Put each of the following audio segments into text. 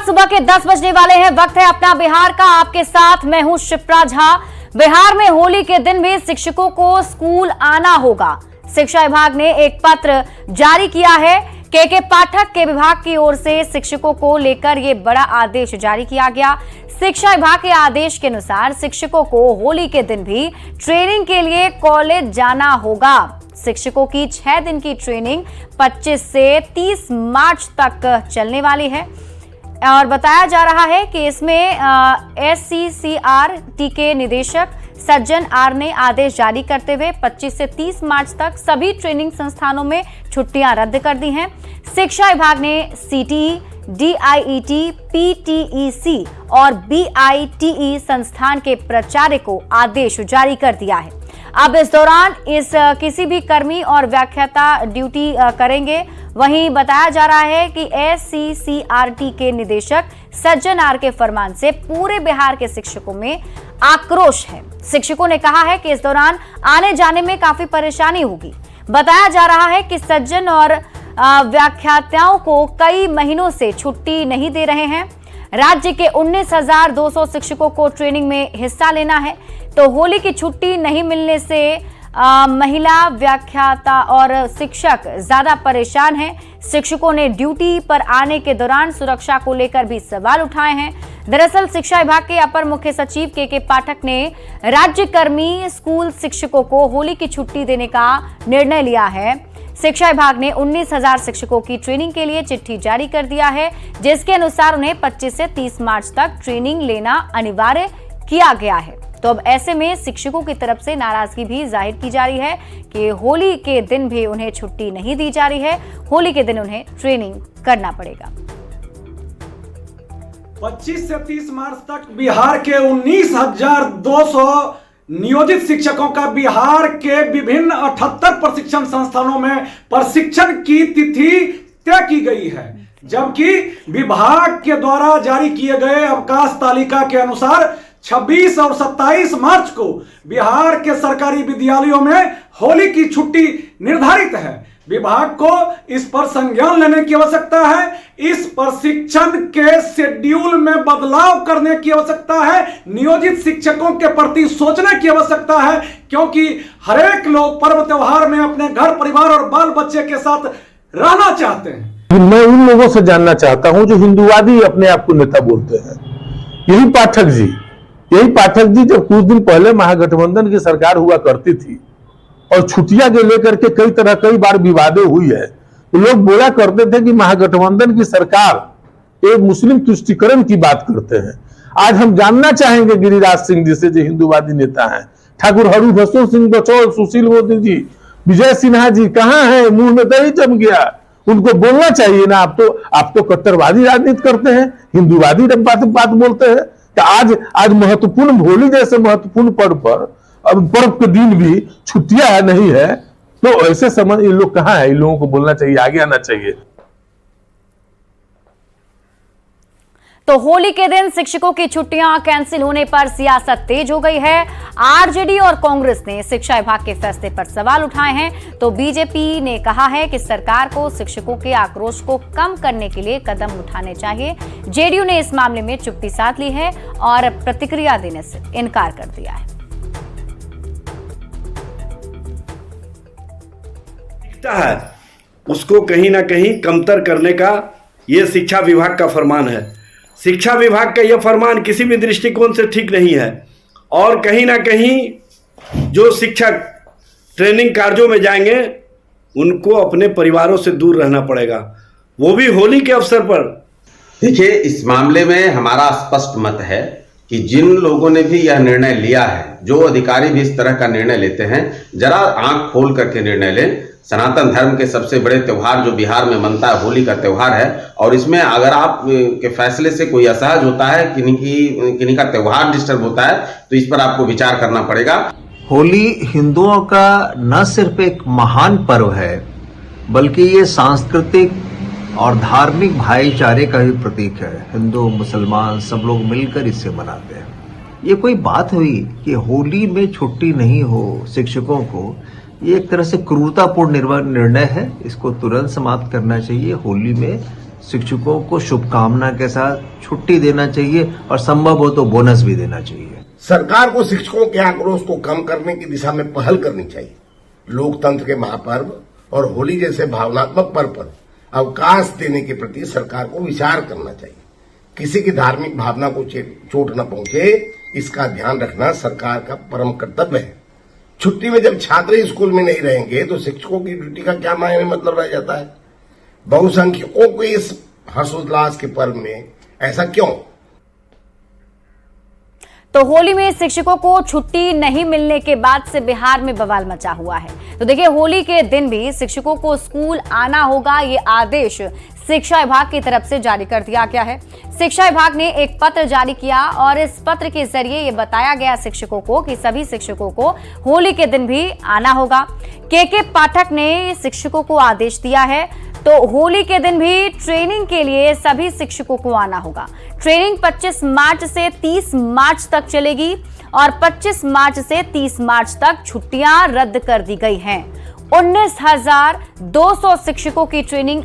सुबह के 10 बजने वाले हैं। वक्त है अपना बिहार का। आपके साथ मैं हूं शिप्रा झा। बिहार में होली के दिन भी शिक्षकों को स्कूल आना होगा। शिक्षा विभाग ने एक पत्र जारी किया है। के पाठक के विभाग की ओर से शिक्षकों को लेकर ये बड़ा आदेश जारी किया गया। शिक्षा विभाग के आदेश के अनुसार शिक्षकों को होली के दिन भी ट्रेनिंग के लिए कॉलेज जाना होगा। शिक्षकों की 6 दिन की ट्रेनिंग 25 से 30 मार्च तक चलने वाली है और बताया जा रहा है कि इसमें SCCRT के निदेशक सज्जन आर ने आदेश जारी करते हुए 25 से 30 मार्च तक सभी ट्रेनिंग संस्थानों में छुट्टियां रद्द कर दी हैं। शिक्षा विभाग ने CTE, DIET, PTEC और BITE संस्थान के प्राचार्य को आदेश जारी कर दिया है। अब इस दौरान किसी भी कर्मी और व्याख्याता ड्यूटी करेंगे। वहीं बताया जा रहा है कि SCCRT के निदेशक सज्जन आर के फरमान से पूरे बिहार के शिक्षकों में आक्रोश है। शिक्षकों ने कहा है कि इस दौरान आने जाने में काफी परेशानी होगी। बताया जा रहा है कि सज्जन और व्याख्याताओं को कई महीनों से छुट्टी नहीं दे रहे हैं। राज्य के 19,200 शिक्षकों को ट्रेनिंग में हिस्सा लेना है, तो होली की छुट्टी नहीं मिलने से महिला व्याख्याता और शिक्षक ज्यादा परेशान हैं। शिक्षकों ने ड्यूटी पर आने के दौरान सुरक्षा को लेकर भी सवाल उठाए हैं। दरअसल शिक्षा विभाग के अपर मुख्य सचिव के पाठक ने राज्यकर्मी स्कूल शिक्षकों को होली की छुट्टी देने का निर्णय लिया है। शिक्षा विभाग ने 19,000 शिक्षकों की ट्रेनिंग के लिए चिट्ठी जारी कर दिया है, जिसके अनुसार उन्हें 25 से 30 मार्च तक ट्रेनिंग लेना अनिवार्य किया गया है। तो अब ऐसे में शिक्षकों की तरफ से नाराजगी भी जाहिर की जा रही है कि होली के दिन भी उन्हें छुट्टी नहीं दी जा रही है। होली के दिन उन्हें ट्रेनिंग करना पड़ेगा। 25 से 30 मार्च तक बिहार के 19,200 नियोजित शिक्षकों का बिहार के विभिन्न 78 प्रशिक्षण संस्थानों में प्रशिक्षण की तिथि तय की गई है, जबकि विभाग के द्वारा जारी किए गए अवकाश तालिका के अनुसार 26 और 27 मार्च को बिहार के सरकारी विद्यालयों में होली की छुट्टी निर्धारित है। विभाग को इस पर संज्ञान लेने की आवश्यकता है। इस प्रशिक्षण के शेड्यूल में बदलाव करने की आवश्यकता है। नियोजित शिक्षकों के प्रति सोचने की आवश्यकता है, क्योंकि हर एक लोग पर्व त्योहार में अपने घर परिवार और बाल बच्चे के साथ रहना चाहते हैं। मैं उन लोगों से जानना चाहता हूं जो हिंदूवादी अपने आप को नेता बोलते हैं। यही पाठक जी जब कुछ दिन पहले महागठबंधन की सरकार हुआ करती थी और छुट्टियां को लेकर के कई बार विवादें हुई है, तो लोग बोला करते थे कि महागठबंधन की सरकार एक मुस्लिम तुष्टिकरण की बात करते हैं। आज हम जानना चाहेंगे गिरिराज सिंह जी से, जो हिंदूवादी नेता हैं, ठाकुर हरिभूषण सिंह बचौल, सुशील मोदी जी, विजय सिन्हा जी कहां हैं? मुंह में दही जम गया। उनको बोलना चाहिए ना। आप तो कट्टरवादी राजनीति करते हैं, हिंदूवादी बात बोलते हैं। आज महत्वपूर्ण होली जैसे महत्वपूर्ण पर्व पर अब पर्व के दिन भी छुट्टियां नहीं है, तो ऐसे समझ ये लोग कहां है? इन लोगों को बोलना चाहिए, आगे आना चाहिए। तो होली के दिन शिक्षकों की छुट्टियां कैंसिल होने पर सियासत तेज हो गई है। आरजेडी और कांग्रेस ने शिक्षा विभाग के फैसले पर सवाल उठाए हैं, तो बीजेपी ने कहा है कि सरकार को शिक्षकों के आक्रोश को कम करने के लिए कदम उठाने चाहिए। जेडीयू ने इस मामले में चुप्पी साध ली है और प्रतिक्रिया देने से इनकार कर दिया है। उसको कहीं ना कहीं कमतर करने का यह शिक्षा विभाग का फरमान है। शिक्षा विभाग का यह फरमान किसी भी दृष्टिकोण से ठीक नहीं है और कहीं ना कहीं जो शिक्षक ट्रेनिंग कार्यों में जाएंगे उनको अपने परिवारों से दूर रहना पड़ेगा, वो भी होली के अवसर पर। देखिए, इस मामले में हमारा स्पष्ट मत है कि जिन लोगों ने भी यह निर्णय लिया है, जो अधिकारी भी इस तरह का निर्णय लेते हैं, जरा आंख खोल करके निर्णय लें। सनातन धर्म के सबसे बड़े त्योहार जो बिहार में मनता है, होली का त्योहार है, और इसमें अगर आप के फैसले से कोई असहज होता है, किन्हीं का त्योहार डिस्टर्ब होता है, तो इस पर आपको विचार करना पड़ेगा। होली हिंदुओं का न सिर्फ एक महान पर्व है, बल्कि ये सांस्कृतिक और धार्मिक भाईचारे का भी प्रतीक है। हिंदू मुसलमान सब लोग मिलकर इसे मनाते हैं। ये कोई बात हुई कि होली में छुट्टी नहीं हो शिक्षकों को? ये एक तरह से क्रूरतापूर्ण निर्णय है। इसको तुरंत समाप्त करना चाहिए। होली में शिक्षकों को शुभकामना के साथ छुट्टी देना चाहिए और संभव हो तो बोनस भी देना चाहिए। सरकार को शिक्षकों के आक्रोश को कम करने की दिशा में पहल करनी चाहिए। लोकतंत्र के महापर्व और होली जैसे भावनात्मक पर्व पर अवकाश देने के प्रति सरकार को विचार करना चाहिए। किसी की धार्मिक भावना को चोट न पहुंचे, इसका ध्यान रखना सरकार का परम कर्तव्य है। छुट्टी में जब छात्र स्कूल में नहीं रहेंगे तो शिक्षकों की ड्यूटी का क्या मायने मतलब रह जाता है। बहुसंख्यकों को इस हर्षोल्लास के पर्व में ऐसा क्यों? तो होली में शिक्षकों को छुट्टी नहीं मिलने के बाद से बिहार में बवाल मचा हुआ है। तो देखिए, होली के दिन भी शिक्षकों को स्कूल आना होगा, ये आदेश शिक्षा विभाग की तरफ से जारी कर दिया गया है। शिक्षा विभाग ने एक पत्र जारी किया और इस पत्र के जरिए ये बताया गया शिक्षकों को कि सभी शिक्षकों को होली के दिन भी आना होगा। के पाठक ने शिक्षकों को आदेश दिया है, तो होली के दिन भी ट्रेनिंग के लिए सभी शिक्षकों को आना होगा। ट्रेनिंग 25 मार्च से 30 मार्च तक चलेगी और 25 मार्च से 30 मार्च तक छुट्टियां रद्द कर दी गई हैं। 19,200 शिक्षकों की ट्रेनिंग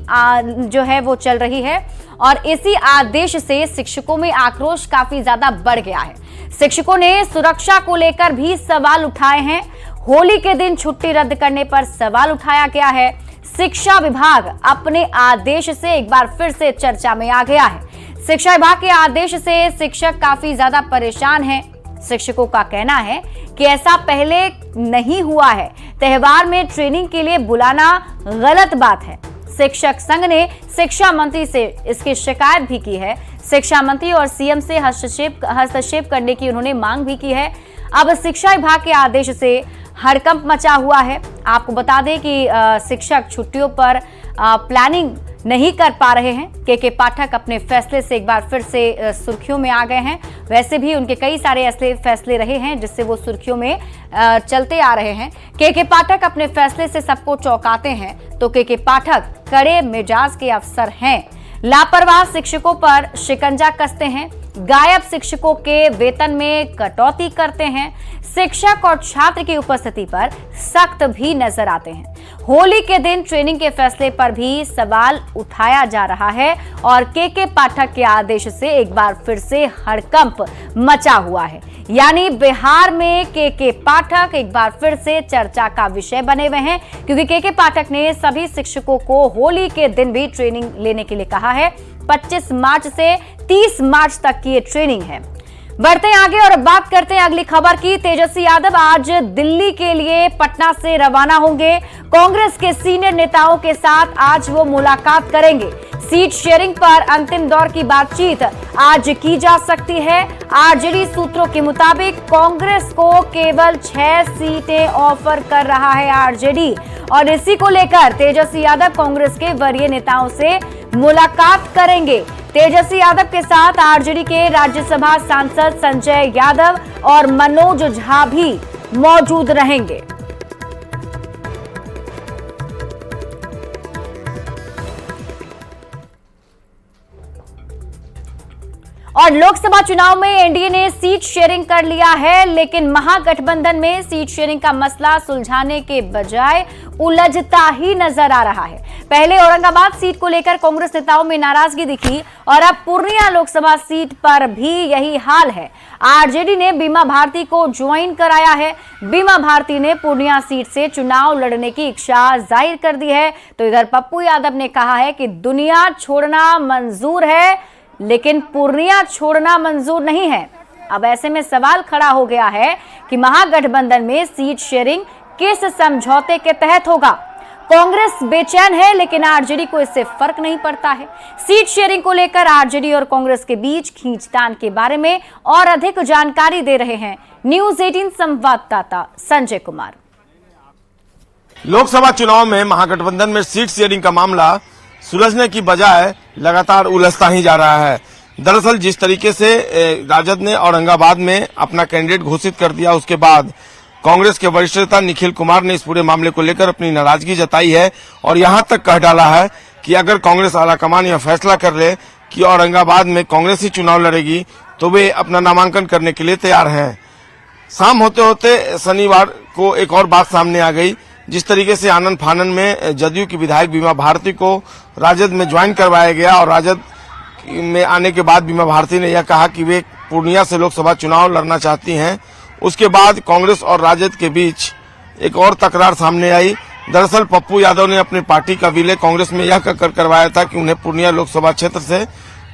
जो है वो चल रही है और इसी आदेश से शिक्षकों में आक्रोश काफी ज्यादा बढ़ गया है। शिक्षकों ने सुरक्षा को लेकर भी सवाल उठाए हैं। होली के दिन छुट्टी रद्द करने पर सवाल उठाया गया है। शिक्षा विभाग अपने आदेश से एक बार फिर से चर्चा में आ गया है। शिक्षा विभाग के आदेश से शिक्षक काफी ज्यादा परेशान हैं। शिक्षकों का कहना है कि ऐसा पहले नहीं हुआ है। त्योहार में ट्रेनिंग के लिए बुलाना गलत बात है। शिक्षक संघ ने शिक्षा मंत्री से इसकी शिकायत भी की है। शिक्षा मंत्री और सीएम से हस्तक्षेप करने की उन्होंने मांग भी की है। अब शिक्षा विभाग के आदेश से हड़कंप मचा हुआ है। आपको बता दें कि शिक्षक छुट्टियों पर प्लानिंग नहीं कर पा रहे हैं। के पाठक अपने फैसले से एक बार फिर से सुर्खियों में आ गए हैं। वैसे भी उनके कई सारे ऐसे फैसले रहे हैं जिससे वो सुर्खियों में चलते आ रहे हैं। के पाठक अपने फैसले से सबको चौंकाते हैं, तो के पाठक कड़े मिजाज के अफसर हैं। लापरवाह शिक्षकों पर शिकंजा कसते हैं, गायब शिक्षकों के वेतन में कटौती करते हैं, शिक्षक और छात्र की उपस्थिति पर सख्त भी नजर आते हैं। होली के दिन ट्रेनिंग के फैसले पर भी सवाल उठाया जा रहा है और के पाठक के आदेश से एक बार फिर से हड़कंप मचा हुआ है। यानी बिहार में के पाठक एक बार फिर से चर्चा का विषय बने हुए हैं, क्योंकि के पाठक ने सभी शिक्षकों को होली के दिन भी ट्रेनिंग लेने के लिए कहा है। 25 मार्च से 30 मार्च तक की ये ट्रेनिंग है। बढ़ते हैं आगे और बात करते हैं अगली खबर की। तेजस्वी यादव आज दिल्ली के लिए पटना से रवाना होंगे। कांग्रेस के सीनियर नेताओं के साथ आज वो मुलाकात करेंगे। सीट शेयरिंग पर अंतिम दौर की बातचीत आज की जा सकती है। आरजेडी सूत्रों के मुताबिक कांग्रेस को केवल 6 सीटें ऑफर कर रहा है आरजेडी और इसी को लेकर तेजस्वी यादव कांग्रेस के वरीय नेताओं से मुलाकात करेंगे। तेजस्वी यादव के साथ आरजेडी के राज्यसभा सांसद संजय यादव और मनोज झा भी मौजूद रहेंगे। और लोकसभा चुनाव में एनडीए ने सीट शेयरिंग कर लिया है, लेकिन महागठबंधन में सीट शेयरिंग का मसला सुलझाने के बजाय उलझता ही नजर आ रहा है। पहले औरंगाबाद सीट को लेकर कांग्रेस नेताओं में नाराजगी दिखी और अब पूर्णिया लोकसभा सीट पर भी यही हाल है। आरजेडी ने बीमा भारती को ज्वाइन कराया है। बीमा भारती ने पूर्णिया सीट से चुनाव लड़ने की इच्छा जाहिर कर दी है। तो इधर पप्पू यादव ने कहा है कि दुनिया छोड़ना मंजूर है, लेकिन पूर्णिया छोड़ना मंजूर नहीं है। अब ऐसे में सवाल खड़ा हो गया है कि महागठबंधन में सीट शेयरिंग किस समझौते के तहत होगा। कांग्रेस बेचैन है, लेकिन आरजेडी को इससे फर्क नहीं पड़ता है। सीट शेयरिंग को लेकर आरजेडी और कांग्रेस के बीच खींचतान के बारे में और अधिक जानकारी दे रहे हैं न्यूज 18 संवाददाता संजय कुमार। लोकसभा चुनाव में महागठबंधन में सीट शेयरिंग का मामला सुलझने की बजाय लगातार उलझता ही जा रहा है। दरअसल जिस तरीके से राजद ने औरंगाबाद में अपना कैंडिडेट घोषित कर दिया, उसके बाद कांग्रेस के वरिष्ठ नेता निखिल कुमार ने इस पूरे मामले को लेकर अपनी नाराजगी जताई है और यहां तक कह डाला है कि अगर कांग्रेस आलाकमान यह फैसला कर ले कि औरंगाबाद में कांग्रेस ही चुनाव लड़ेगी तो वे अपना नामांकन करने के लिए तैयार हैं। शाम होते होते शनिवार को एक और बात सामने आ गई जिस तरीके से आनंद फानन में जदयू की विधायक बीमा भारती को राजद में ज्वाइन करवाया गया और राजद में आने के बाद बीमा भारती ने यह कहा कि वे पूर्णिया से लोकसभा चुनाव लड़ना चाहती हैं, उसके बाद कांग्रेस और राजद के बीच एक और तकरार सामने आई। दरअसल पप्पू यादव ने अपनी पार्टी का विलय कांग्रेस में यह कहकर करवाया था कि उन्हें पूर्णिया लोकसभा क्षेत्र से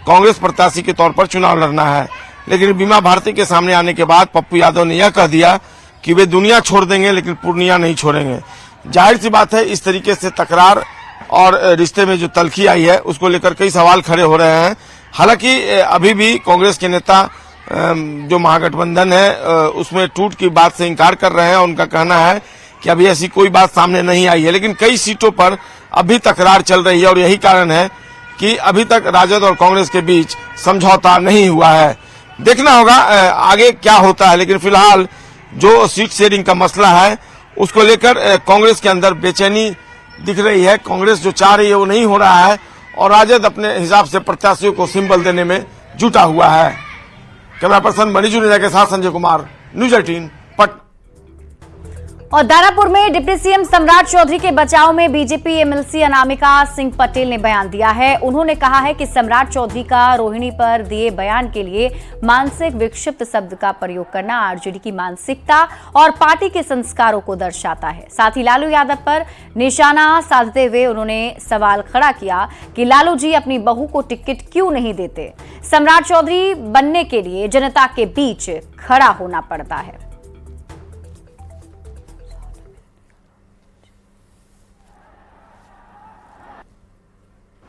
कांग्रेस प्रत्याशी के तौर पर चुनाव लड़ना है, लेकिन बीमा भारती के सामने आने के बाद पप्पू यादव ने यह कह दिया कि वे दुनिया छोड़ देंगे लेकिन पूर्णिया नहीं छोड़ेंगे। जाहिर सी बात है, इस तरीके से तकरार और रिश्ते में जो तल्खी आई है उसको लेकर कई सवाल खड़े हो रहे हैं। हालांकि अभी भी कांग्रेस के नेता जो महागठबंधन है उसमें टूट की बात से इंकार कर रहे हैं। उनका कहना है कि अभी ऐसी कोई बात सामने नहीं आई है, लेकिन कई सीटों पर अभी तकरार चल रही है और यही कारण है कि अभी तक राजद और कांग्रेस के बीच समझौता नहीं हुआ है। देखना होगा आगे क्या होता है, लेकिन फिलहाल जो सीट शेयरिंग का मसला है उसको लेकर कांग्रेस के अंदर बेचैनी दिख रही है। कांग्रेस जो चाह रही है वो नहीं हो रहा है और राजद अपने हिसाब से प्रत्याशियों को सिंबल देने में जुटा हुआ है। कैमरा पर्सन मनीष जुनेजा के साथ संजय कुमार, न्यूज 18 पटना। और दानापुर में डिप्टी सीएम सम्राट चौधरी के बचाव में बीजेपी एमएलसी अनामिका सिंह पटेल ने बयान दिया है। उन्होंने कहा है कि सम्राट चौधरी का रोहिणी पर दिए बयान के लिए मानसिक विक्षिप्त शब्द का प्रयोग करना आरजेडी की मानसिकता और पार्टी के संस्कारों को दर्शाता है। साथ ही लालू यादव पर निशाना साधते हुए उन्होंने सवाल खड़ा किया कि लालू जी अपनी बहू को टिकट क्यों नहीं देते। सम्राट चौधरी बनने के लिए जनता के बीच खड़ा होना पड़ता है।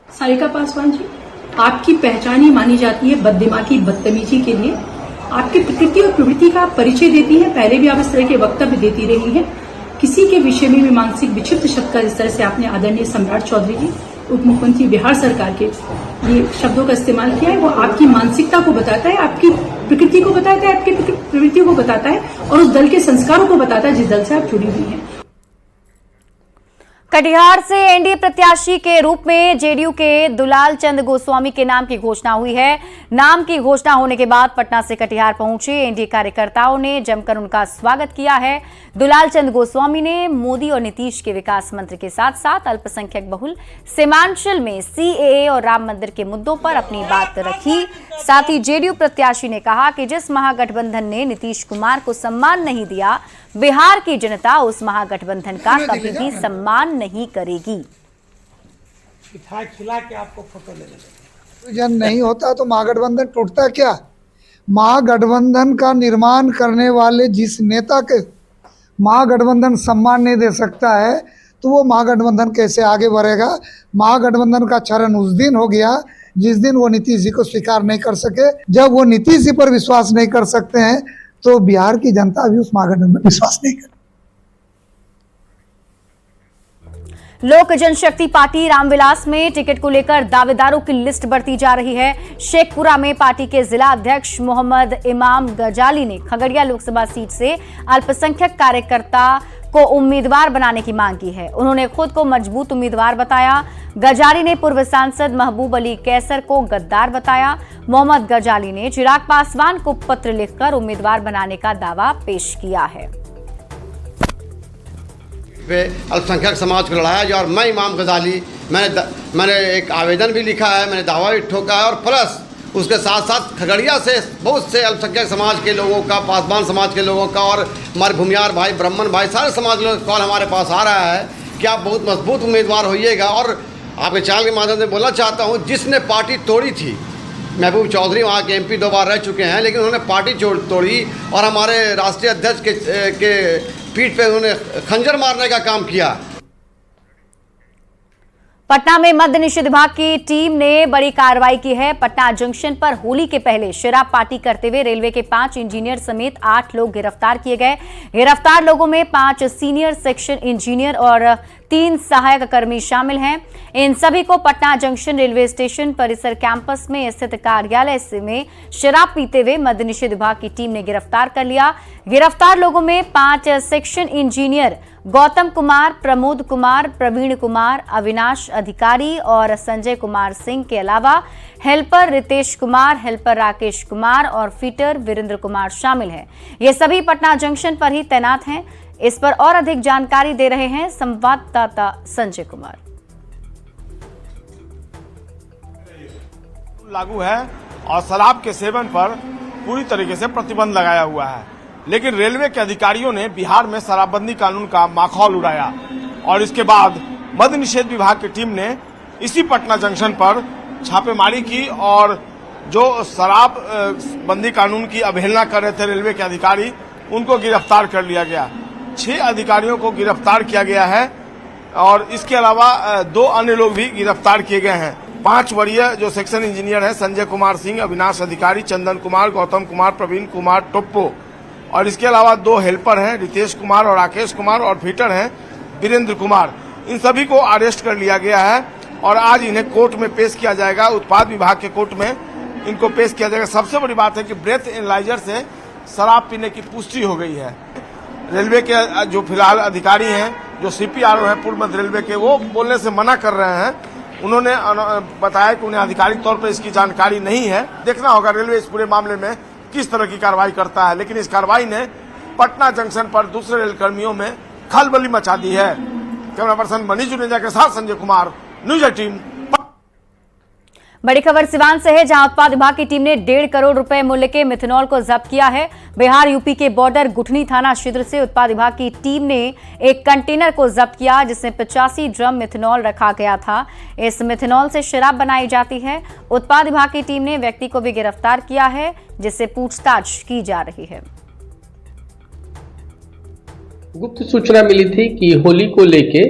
सारिका पासवान जी, आपकी पहचान ही मानी जाती है बददिमागी, बदतमीजी के लिए। आपकी प्रकृति और प्रवृत्ति का आप परिचय देती हैं, पहले भी आप इस तरह के वक्तव्य देती रही हैं। किसी के विषय में भी मानसिक विक्षिप्त शब्द का इस तरह से आपने आदरणीय सम्राट चौधरी जी, उप मुख्यमंत्री बिहार सरकार के, ये शब्दों का इस्तेमाल किया है। वो आपकी मानसिकता को बताता है, आपकी प्रकृति को बताता है, आपकी प्रवृत्ति को बताता है और उस दल के संस्कारों को बताता है जिस दल से आप जुड़ी हुई हैं। कटिहार से एनडीए प्रत्याशी के रूप में जेडीयू के दुलाल चंद गोस्वामी के नाम की घोषणा हुई है। नाम की घोषणा होने के बाद पटना से कटिहार पहुंचे एनडीए कार्यकर्ताओं ने जमकर उनका स्वागत किया है। दुलाल चंद गोस्वामी ने मोदी और नीतीश के विकास मंत्र के साथ साथ अल्पसंख्यक बहुल सीमांचल में सीएए और राम मंदिर के मुद्दों पर अपनी बात रखी। साथ ही जेडीयू प्रत्याशी ने कहा कि जिस महागठबंधन ने नीतीश कुमार को सम्मान नहीं दिया, बिहार की जनता उस महागठबंधन का कभी भी सम्मान नहीं करेगी। खिला के आपको फोटो ले लेंगे। नहीं होता तो महागठबंधन टूटता क्या? महागठबंधन का निर्माण करने वाले जिस नेता के महागठबंधन सम्मान नहीं दे सकता है तो वो महागठबंधन कैसे आगे बढ़ेगा? महागठबंधन का चरण उस दिन हो गया जिस दिन वो नीतीश जी को स्वीकार नहीं कर सके। जब वो नीतीश जी पर विश्वास नहीं कर सकते हैं तो बिहार की जनता भी उस महागठबंधन पर विश्वास नहीं कर। लोक जनशक्ति पार्टी रामविलास में टिकट को लेकर दावेदारों की लिस्ट बढ़ती जा रही है। शेखपुरा में पार्टी के जिला अध्यक्ष मोहम्मद इमाम गजाली ने खगड़िया लोकसभा सीट से अल्पसंख्यक कार्यकर्ता को उम्मीदवार बनाने की मांग की है। उन्होंने खुद को मजबूत उम्मीदवार बताया। गजाली ने पूर्व सांसद महबूब अली कैसर को गद्दार बताया। मोहम्मद गजाली ने चिराग पासवान को पत्र लिखकर उम्मीदवार बनाने का दावा पेश किया है। अल्पसंख्यक समाज को लड़ाया जाए और मैं इमाम गजाली, मैंने एक आवेदन भी लिखा है, मैंने दावा भी ठोका है और प्लस उसके साथ साथ खगड़िया से बहुत से अल्पसंख्यक समाज के लोगों का, पासवान समाज के लोगों का और हमारे भूमियार भाई, ब्राह्मण भाई, सारे समाज लोगों का कॉल हमारे पास आ रहा है कि आप बहुत मजबूत उम्मीदवार होइएगा। और आपके चैनल के माध्यम से बोलना चाहता हूँ, जिसने पार्टी तोड़ी थी, महबूब चौधरी वहाँ के एमपी 2 बार रह चुके हैं, लेकिन उन्होंने पार्टी तोड़ी और हमारे राष्ट्रीय अध्यक्ष के पीठ पे उन्होंने खंजर मारने का काम किया। पटना में मद्य निषेध विभाग की टीम ने बड़ी कार्रवाई की है। पटना जंक्शन पर होली के पहले शराब पार्टी करते हुए रेलवे के 5 इंजीनियर समेत 8 लोग गिरफ्तार किए गए। गिरफ्तार लोगों में 5 सीनियर सेक्शन इंजीनियर और 3 सहायक कर्मी शामिल हैं। इन सभी को पटना जंक्शन रेलवे स्टेशन परिसर कैंपस में स्थित कार्यालय में शराब पीते हुए मद्य निषेध विभाग की टीम ने गिरफ्तार कर लिया। गिरफ्तार लोगों में 5 सेक्शन इंजीनियर गौतम कुमार, प्रमोद कुमार, प्रवीण कुमार, अविनाश अधिकारी और संजय कुमार सिंह के अलावा हेल्पर रितेश कुमार, हेल्पर राकेश कुमार और फिटर वीरेंद्र कुमार शामिल हैं। ये सभी पटना जंक्शन पर ही तैनात हैं। इस पर और अधिक जानकारी दे रहे हैं संवाददाता संजय कुमार। लागू है और शराब के सेवन पर पूरी तरीके से प्रतिबंध लगाया हुआ है, लेकिन रेलवे के अधिकारियों ने बिहार में शराबबंदी कानून का माखौल उड़ाया और इसके बाद मद्य निषेध विभाग की टीम ने इसी पटना जंक्शन पर छापेमारी की और जो शराब बंदी कानून की अवहेलना कर रहे थे रेलवे के अधिकारी, उनको गिरफ्तार कर लिया गया। 6 अधिकारियों को गिरफ्तार किया गया है और इसके अलावा 2 अन्य लोग भी गिरफ्तार किए गए हैं। 5 वरीय जो सेक्शन इंजीनियर हैं, संजय कुमार सिंह, अविनाश अधिकारी, चंदन कुमार, गौतम कुमार, प्रवीण कुमार टोप्पो, और इसके अलावा 2 हेल्पर हैं, रितेश कुमार और राकेश कुमार, और फीटर हैं वीरेंद्र कुमार। इन सभी को अरेस्ट कर लिया गया है और आज इन्हें कोर्ट में पेश किया जाएगा। उत्पाद विभाग के कोर्ट में इनको पेश किया जाएगा। सबसे बड़ी बात है कि ब्रेथ एनालाइजर से शराब पीने की पुष्टि हो गई है। रेलवे के जो फिलहाल अधिकारी हैं, जो CPRO हैं पूर्व मध्य रेलवे के, वो बोलने से मना कर रहे हैं। उन्होंने बताया कि उन्हें आधिकारिक तौर पर इसकी जानकारी नहीं है। देखना होगा रेलवे इस पूरे मामले में किस तरह की कार्रवाई करता है, लेकिन इस कार्रवाई ने पटना जंक्शन पर दूसरे रेल कर्मियों में खलबली मचा दी है। कैमरा पर्सन मनीष जुनेजा के साथ संजय कुमार, न्यूज 18। बड़ी खबर सिवान से है, जहां उत्पाद विभाग की टीम ने 1.5 करोड़ रुपए मूल्य के मिथेनॉल को जब्त किया है। बिहार यूपी के बॉर्डर गुठनी थाना क्षेत्र से उत्पाद विभाग की टीम ने एक कंटेनर को जब्त किया, जिसमें 85 ड्रम मिथेनॉल रखा गया था। इस मिथेनॉल से शराब बनाई जाती है। उत्पाद विभाग की टीम ने व्यक्ति को भी गिरफ्तार किया है, जिससे पूछताछ की जा रही है। गुप्त सूचना मिली थी कि होली को लेके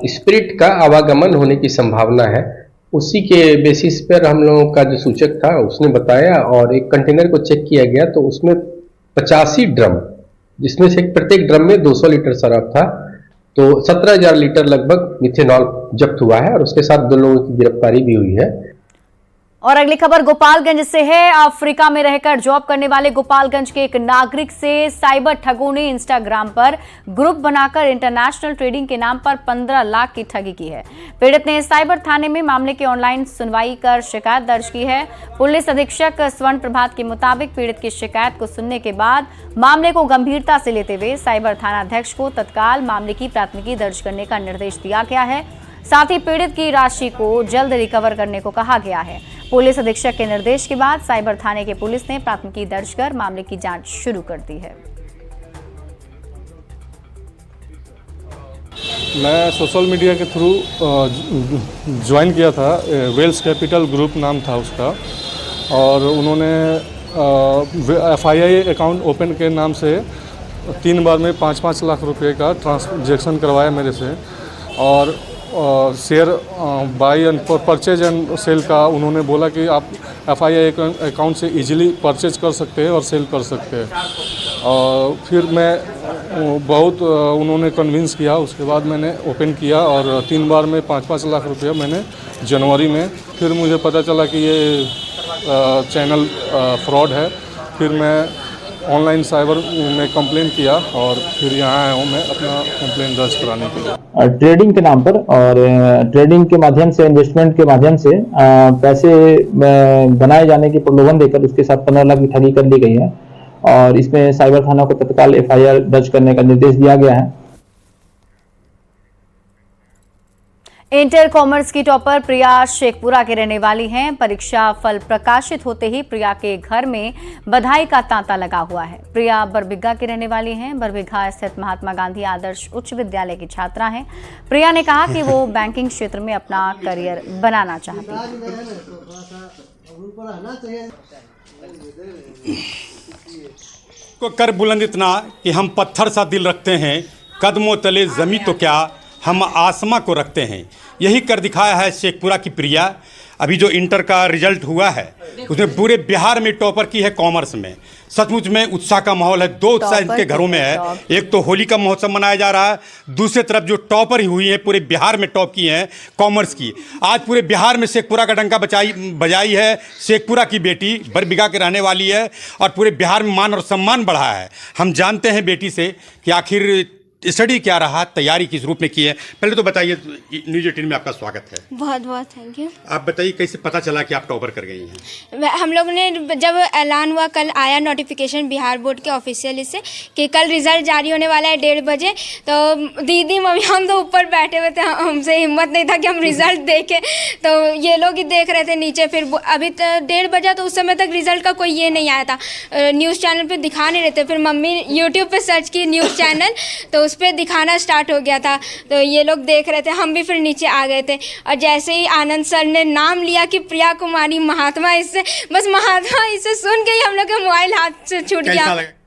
स्पिरिट का आवागमन होने की संभावना है। उसी के बेसिस पर हम लोगों का जो सूचक था उसने बताया और एक कंटेनर को चेक किया गया तो उसमें 85 ड्रम, जिसमें से प्रत्येक ड्रम में 200 लीटर शराब था, तो 17,000 लीटर लगभग मिथेनॉल जब्त हुआ है और उसके साथ 2 लोगों की गिरफ्तारी भी हुई है। और अगली खबर गोपालगंज से है। अफ्रीका में रहकर जॉब करने वाले गोपालगंज के एक नागरिक से साइबर ठगों ने इंस्टाग्राम पर ग्रुप बनाकर इंटरनेशनल ट्रेडिंग के नाम पर 15 लाख की ठगी की है। पीड़ित ने साइबर थाने में मामले की ऑनलाइन सुनवाई कर शिकायत दर्ज की है। पुलिस अधीक्षक स्वर्ण प्रभात के मुताबिक पीड़ित की शिकायत को सुनने के बाद मामले को गंभीरता से लेते हुए साइबर थाना अध्यक्ष को तत्काल मामले की प्राथमिकी दर्ज करने का निर्देश दिया गया है। साथ ही पीड़ित की राशि को जल्द रिकवर करने को कहा गया है। पुलिस अधीक्षक के निर्देश के बाद साइबर थाने के पुलिस ने प्राथमिकी दर्ज कर मामले की जांच शुरू कर दी है। मैं सोशल मीडिया के थ्रू ज्वाइन किया था। वेल्स कैपिटल ग्रुप नाम था उसका, और उन्होंने FII अकाउंट ओपन के नाम से 3 बार में 5-5 लाख रुपए का ट्रांजैक्शन करवाया मेरे से, और share buy and purchase and sale का उन्होंने बोला कि आप FII अकाउंट से इजीली परचेज कर सकते हैं और सेल कर सकते हैं। और फिर मैं बहुत उन्होंने कन्विंस किया, उसके बाद मैंने ओपन किया और 3 बार में 5-5 लाख रुपया मैंने जनवरी में। फिर मुझे पता चला कि ये चैनल फ्रॉड है। फिर मैं ऑनलाइन साइबर में कंप्लेन किया और फिर यहाँ आया हूँ मैं अपना कंप्लेन दर्ज कराने के लिए। ट्रेडिंग के नाम पर और ट्रेडिंग के माध्यम से, इन्वेस्टमेंट के माध्यम से पैसे बनाए जाने की प्रलोभन देकर उसके साथ 15 लाख की ठगी कर ली गई है और इसमें साइबर थाना को तत्काल FIR दर्ज करने का निर्देश दिया गया है। इंटर कॉमर्स की टॉपर प्रिया शेखपुरा के रहने वाली हैं। परीक्षा फल प्रकाशित होते ही प्रिया के घर में बधाई का तांता लगा हुआ है। प्रिया बरबिघा की रहने वाली हैं। बरबिघा स्थित महात्मा गांधी आदर्श उच्च विद्यालय की छात्रा हैं। प्रिया ने कहा कि वो बैंकिंग क्षेत्र में अपना करियर बनाना चाहती हैं। को कर बुलंद इतना कि हम पत्थर सा दिल रखते हैं, कदमों तले जमी तो क्या हम आसमां को रखते हैं। यही कर दिखाया है शेखपुरा की प्रिया। अभी जो इंटर का रिजल्ट हुआ है उसमें पूरे बिहार में टॉपर की है कॉमर्स में। सचमुच में उत्साह का माहौल है। 2 उत्साह इनके घरों में है। एक तो होली का महोत्सव मनाया जा रहा है, दूसरी तरफ जो टॉपर हुई है पूरे बिहार में टॉप की हैं कॉमर्स की। आज पूरे बिहार में शेखपुरा का डंका बजाई है। शेखपुरा की बेटी बरबिघा के रहने वाली है और पूरे बिहार में मान और सम्मान बढ़ा है। हम जानते हैं बेटी से कि आखिर स्टडी क्या रहा, तैयारी किस रूप में की है, पहले तो बताइए। न्यूज़ 18 में आपका स्वागत है। बहुत बहुत थैंक यू। आप बताइए कैसे पता चला कि आप टॉपर कर गई हैं? हम लोग ने जब ऐलान हुआ, कल आया नोटिफिकेशन बिहार बोर्ड के ऑफिशियल इससे कि कल रिजल्ट जारी होने वाला है 1:30 बजे, तो दीदी मम्मी हम तो ऊपर बैठे हुए थे, हमसे हिम्मत नहीं था कि हम रिजल्ट देखें, तो ये लोग ही देख रहे थे नीचे। फिर अभी 1:30 बजा तो उस समय तक रिजल्ट का कोई ये नहीं आया था, न्यूज़ चैनल पे दिखा नहीं रहे थे। फिर मम्मी यूट्यूब पे सर्च की न्यूज़ चैनल, तो उस पर दिखाना स्टार्ट हो गया था, तो ये लोग देख रहे थे, हम भी फिर नीचे आ गए थे। और जैसे ही आनंद सर ने नाम लिया कि प्रिया कुमारी महात्मा, इससे बस महात्मा, इससे सुन के ही हम लोग का मोबाइल हाथ से छूट गया।